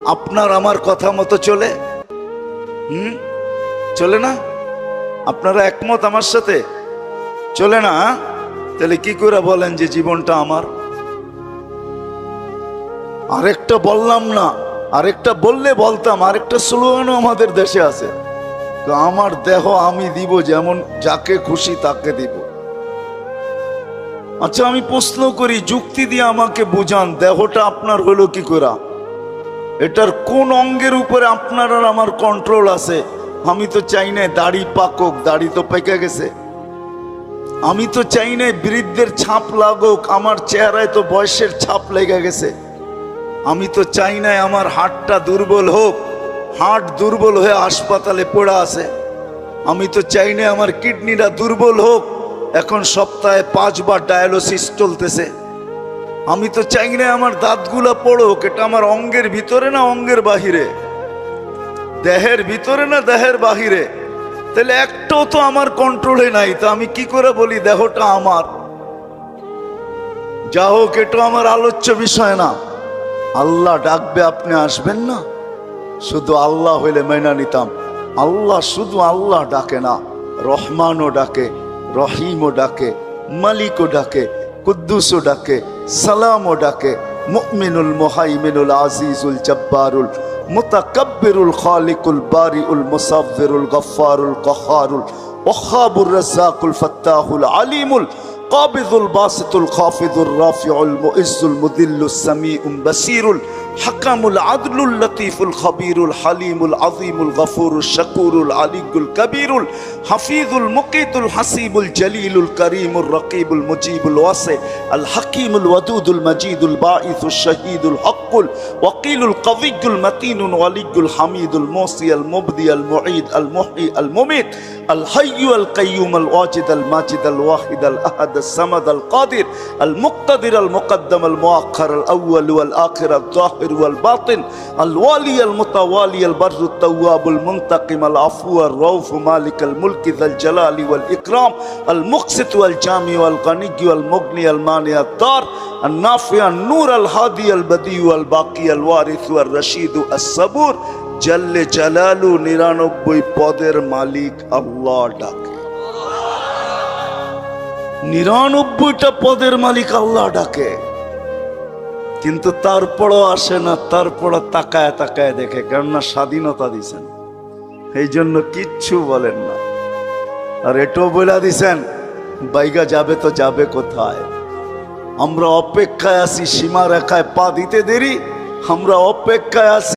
আপনার আমার কথা মতো চলে? চলে না? আপনারা একমত আমার সাথে? চলে না? তাহলে কি করে বলেন যে জীবনটা আমার? আরেকটা বললাম না, আরেকটা বললে বলতাম, আরেকটা স্লোগানও আমাদের দেশে আছে, আমার দেহ আমি দিব, যেমন যাকে খুশি তাকে দিব। আচ্ছা আমি প্রশ্ন করি, যুক্তি দিয়ে আমাকে বুঝান, দেহটা আপনার হলো কি করে? এটার কোন অঙ্গের উপরে আপনার আর আমার কন্ট্রোল আছে? আমি তো চাই না দাড়ি পাকক, দাড়ি তো পেকে গেছে। আমি তো চাই না বৃদ্ধের ছাপ লাগুক, আমার চেহারায় তো বয়সের ছাপ লেগে গেছে। আমি তো চাই না আমার হাড়টা দুর্বল হোক, হাড় দুর্বল হয়ে হাসপাতালে পড়ে আছে। আমি তো চাই না আমার কিডনিটা দুর্বল হোক, এখন সপ্তাহে 5 বার ডায়ালিসিস চলতেছে। আমি তো চাই না আমার দাঁতগুলা পড়ুক। এটা আমার অঙ্গের ভিতরে না অঙ্গের বাহিরে? দেহের ভিতরে না দেহের বাহিরে? তাহলে একটাও তো আমার কন্ট্রোলে নাই, তো আমি কি করে বলি দেহটা আমার? যা হোক, এটা আমার আলোচ্য বিষয় না। আল্লাহ ডাকবে, আপনি আসবেন না? শুধু আল্লাহ হইলে মেনা নিতাম। আল্লাহ শুধু আল্লাহ ডাকে না, রহমানও ডাকে, রহিমও ডাকে, মালিকও ডাকে, কুদ্দুসও ডাকে, সালামও ডাকে, মুমিনুল মুহাইমিনুল আজিজুল জব্বারুল মুতাকাব্বিরুল খালিকুল বারিউল মুসাব্বিরুল গফফারুল কহারুল ওয়াহাবুর রাজ্জাকুল ফাত্তাহুল আলিমুল কাবিদুল বাসিতুল খাফিদুর রাফিউল মুইজ্জুল মুদিল্লুস সামিউল বাসিরুল হাকামুল আদলুল লতীফুল খবীরুল হালিমুল আযীমুল গফুরুল শাকুরুল আলিয়ুল কবীরুল হাফিজুল মুকিতুল হাসিবুল জলিলুল করিমুল রকিবুল মুজিবুল ওয়াসি আল হাকিমুল ওয়াদুদুল মজিদুল বাঈসুল শহীদুল হকুল ওয়াকিলুল কবিয়ুল মতিনুল ওয়ালিয়ুল হামিদুল মুসি আল মুবদি আল মুঈদ আল মুহয়ি আল মুমিত আল হাইয়্যু আল কাইয়্যুম আল ওয়াজিদ আল মাজিদ আল ওয়াহিদ আল আহাদ আল সামাদ আল কাদির আল মুক্তাদির আল মুকদ্দম আল মুআখ্খার আল আউয়াল ওয়াল আখির আল যাহির ওয়াল বাতিন আল ওয়ালি আল মুতাওয়ালি আল বাররুত তাওয়াবুল মুনতাকিম আল আফু আর রাউফ মালিক আল মুলকি যাল জালালি ওয়াল ইকরাম আল মুকসিত ওয়াল জামি ওয়াল গনি ওয়াল মুগনি আল মানি আল দার আল নাফি আল নূর আল হাদি আল বদি ওয়াল বাকি আল ওয়ারিস ওয়াল রশিদ আল সাবুর জল্লে জালালু 99 পদের মালিক আল্লাহ ডাকে। 99টা পদের মালিক আল্লাহ ডাকে, কিন্তু তারপরও আসে না, তারপরও তাকায় তাকায় দেখে, কেননা স্বাধীনতা দিছেন, এই জন্য কিচ্ছু বলেন না। আর এটাও বলে দিছেন বাইগা যাবে তো যাবে কোথায়? আমরা অপেক্ষায় আছি, সীমা রেখায় পা দিতে দেরি, আমরা অপেক্ষায় আছি।